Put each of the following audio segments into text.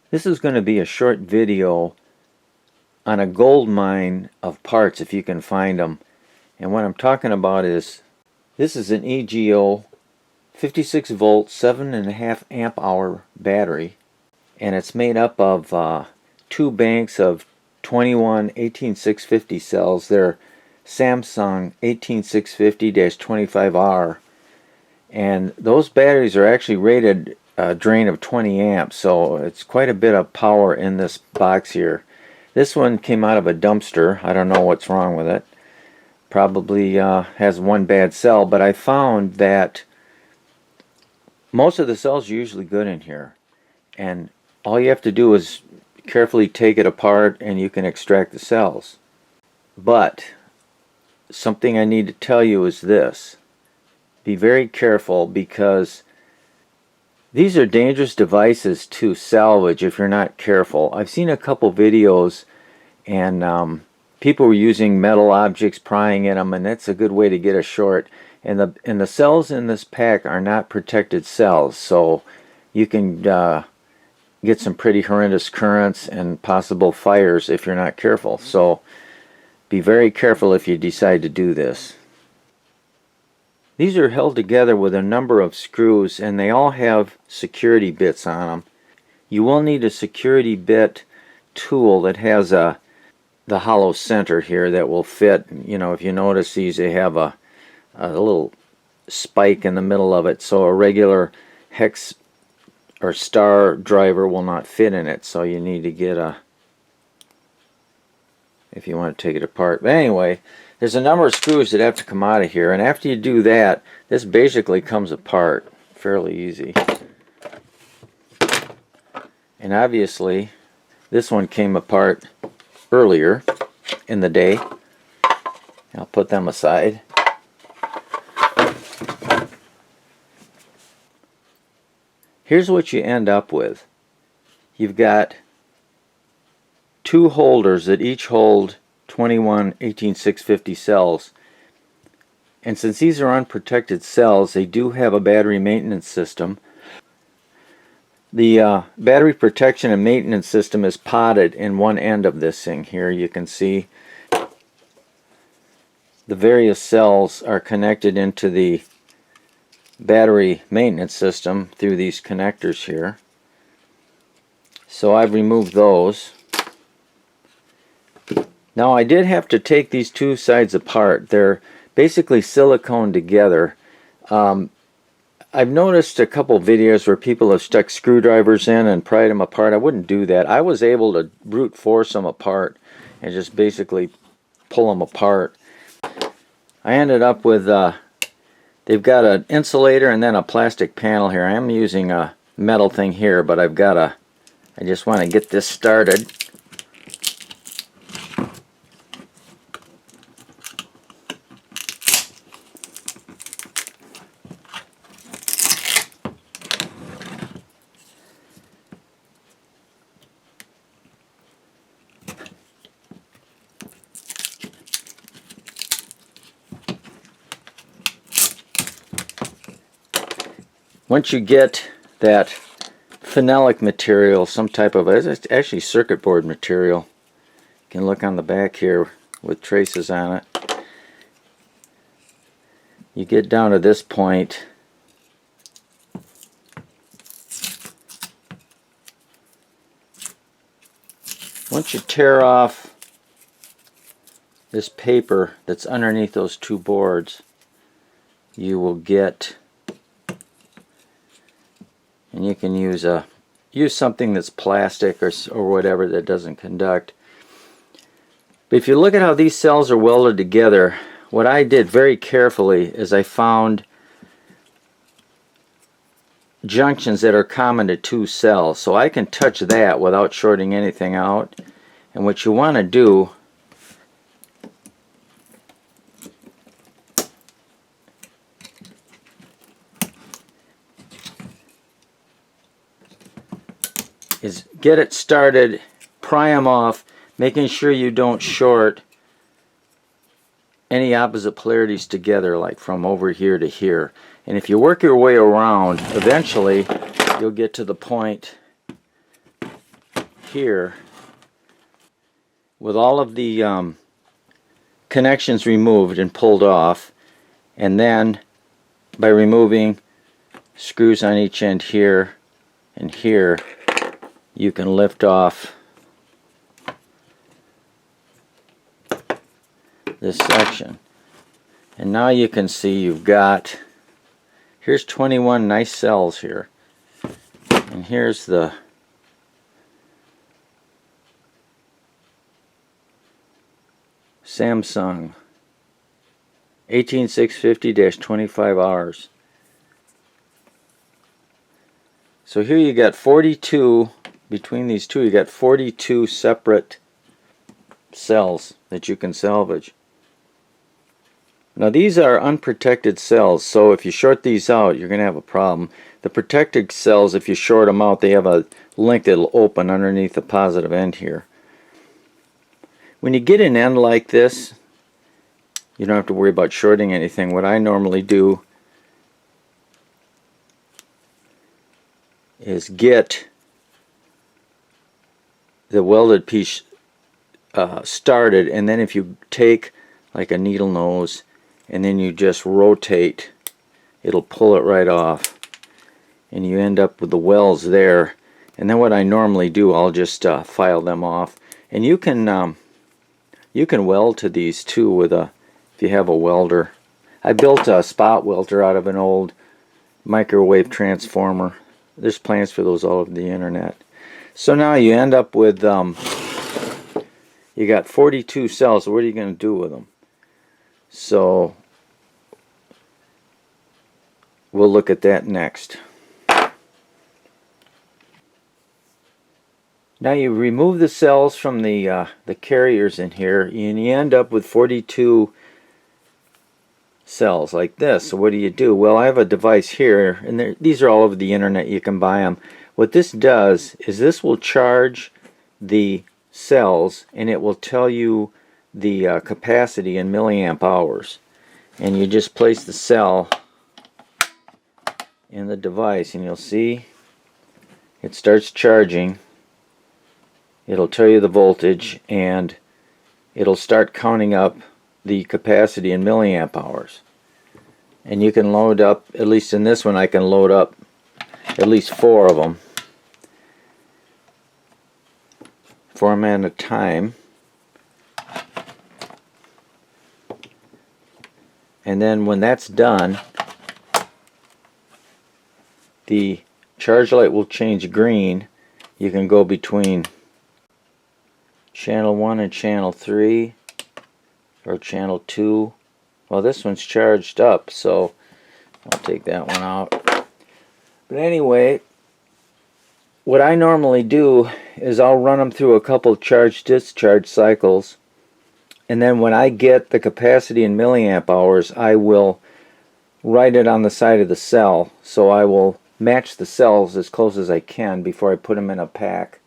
This is going to be a short video on a gold mine of parts if you can find them. And what I'm talking about is, this is an EGO 56 volt 7.5 amp hour battery, and it's made up of two banks of 21 18650 cells. They're Samsung 18650-25R, and those batteries are actually rated a drain of 20 amps, so it's quite a bit of power in this box here. This one came out of a dumpster. I don't know what's wrong with it. Probably has one bad cell, but I found that most of the cells are usually good in here, and all you have to do is carefully take it apart and you can extract the cells. But something I need to tell you is this: be very careful, because these are dangerous devices to salvage if you're not careful. I've seen a couple videos, and people were using metal objects, prying in them, and that's a good way to get a short. And the cells in this pack are not protected cells, so you can get some pretty horrendous currents and possible fires if you're not careful. So be very careful if you decide to do this. These are held together with a number of screws, and they all have security bits on them. You will need a security bit tool that has the hollow center here that will fit. You know, if you notice these, they have a little spike in the middle of it, so a regular hex or star driver will not fit in it, so you need to get if you want to take it apart. But anyway, there's a number of screws that have to come out of here, and after you do that, this basically comes apart fairly easy. And obviously this one came apart earlier in the day. I'll put them aside. Here's what you end up with. You've got two holders that each hold 21 18650 cells, and since these are unprotected cells, they do have a battery maintenance system. The battery protection and maintenance system is potted in one end of this thing here. You can see the various cells are connected into the battery maintenance system through these connectors here. So I've removed those. Now, I did have to take these two sides apart. They're basically silicone together. I've noticed a couple videos where people have stuck screwdrivers in and pried them apart. I wouldn't do that. I was able to brute force them apart and just basically pull them apart. I ended up with, they've got an insulator and then a plastic panel here. I am using a metal thing here, but I just want to get this started. Once you get that phenolic material, some type of, it's actually circuit board material. You can look on the back here with traces on it. You get down to this point, once you tear off this paper that's underneath those two boards, you will get, and you can use something that's plastic or whatever that doesn't conduct. But if you look at how these cells are welded together, what I did very carefully is I found junctions that are common to two cells, so I can touch that without shorting anything out. And what you want to do is get it started, pry them off, making sure you don't short any opposite polarities together, like from over here to here. And if you work your way around, eventually you'll get to the point here with all of the connections removed and pulled off, and then by removing screws on each end here and here, you can lift off this section. And now you can see you've got, here's 21 nice cells here, and here's the Samsung 18650-25Rs. So here you got 42, between these two you got 42 separate cells that you can salvage. Now these are unprotected cells, so if you short these out you're going to have a problem. The protected cells, if you short them out, they have a link that'll open underneath the positive end here. When you get an end like this, you don't have to worry about shorting anything. What I normally do is get the welded piece started, and then if you take like a needle nose and then you just rotate, it'll pull it right off, and you end up with the welds there. And then what I normally do, I'll just file them off. And you can weld to these too with a, if you have a welder. I built a spot welder out of an old microwave transformer. There's plans for those all over the internet. So now you end up with you got 42 cells. So what are you going to do with them? So we'll look at that next. Now you remove the cells from the carriers in here, and you end up with 42 cells like this. So what do? Well, I have a device here, and these are all over the internet. You can buy them. What this does is this will charge the cells, and it will tell you the capacity in milliamp hours. And you just place the cell in the device, and you'll see it starts charging. It'll tell you the voltage, and it'll start counting up the capacity in milliamp hours. And you can load up, at least in this one I can load up at least 4 of them, 4 of them at a time. And then when that's done, the charge light will change green. You can go between channel 1 and channel 3, or channel 2. Well, this one's charged up, so I'll take that one out. But anyway, what I normally do is I'll run them through a couple charge-discharge cycles, and then when I get the capacity in milliamp hours, I will write it on the side of the cell. So I will match the cells as close as I can before I put them in a pack.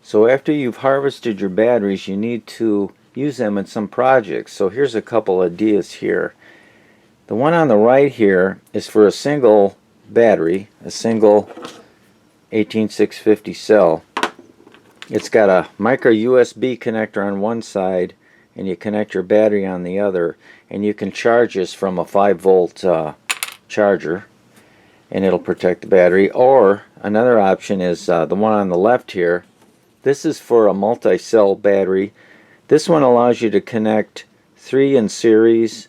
So after you've harvested your batteries, you need to use them in some projects. So here's a couple ideas here. The one on the right here is for a single battery, a single 18650 cell. It's got a micro USB connector on one side, and you connect your battery on the other, and you can charge this from a 5-volt charger, and it'll protect the battery. Or another option is the one on the left here. This is for a multi-cell battery. This one allows you to connect 3 in series,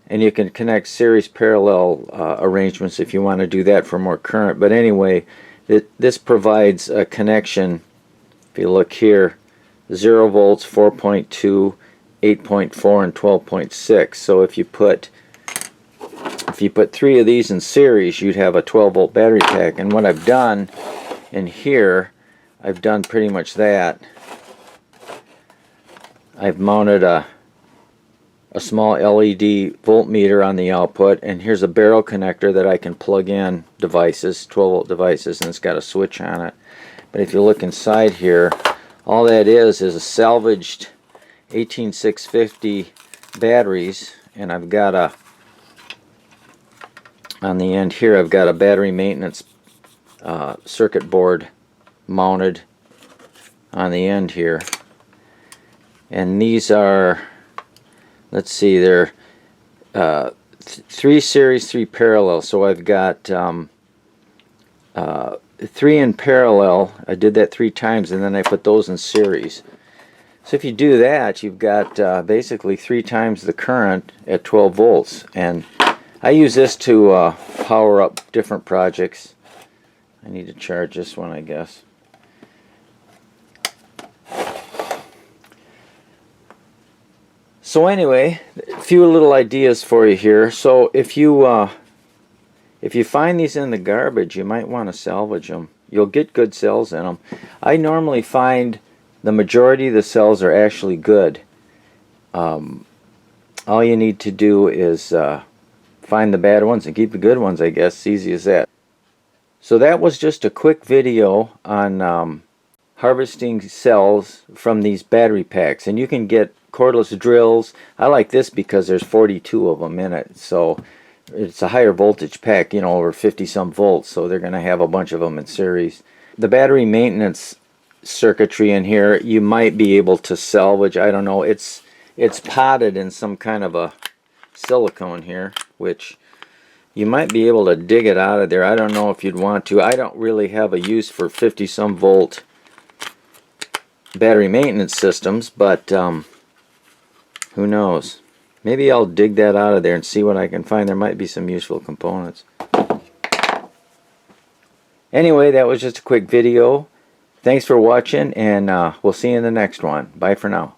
and you can connect series parallel arrangements if you want to do that for more current. But anyway, this provides a connection. If you look here, 0 volts, 4.2, 8.4, and 12.6. So if you put 3 of these in series, you'd have a 12-volt battery pack. And what I've done in here, I've done pretty much that. I've mounted a small LED voltmeter on the output, and here's a barrel connector that I can plug in devices, 12-volt devices, and it's got a switch on it. But if you look inside here, all that is a salvaged 18650 batteries, and I've got on the end here, I've got a battery maintenance circuit board mounted on the end here. And these are, let's see, they're 3 series, 3 parallel. So I've got 3 in parallel. I did that 3 times, and then I put those in series. So if you do that, you've got basically 3 times the current at 12 volts. And I use this to power up different projects. I need to charge this one, I guess. So anyway, a few little ideas for you here. So if you find these in the garbage, you might want to salvage them. You'll get good cells in them. I normally find the majority of the cells are actually good. All you need to do is find the bad ones and keep the good ones, I guess. Easy as that. So that was just a quick video on harvesting cells from these battery packs. And you can get cordless drills. I like this because there's 42 of them in it. So it's a higher voltage pack, you know, over 50 some volts. So they're going to have a bunch of them in series. The battery maintenance circuitry in here, you might be able to salvage. I don't know. It's potted in some kind of a silicone here, which you might be able to dig it out of there. I don't know if you'd want to. I don't really have a use for 50 some volt battery maintenance systems, but who knows? Maybe I'll dig that out of there and see what I can find. There might be some useful components. Anyway, that was just a quick video. Thanks for watching, and we'll see you in the next one. Bye for now.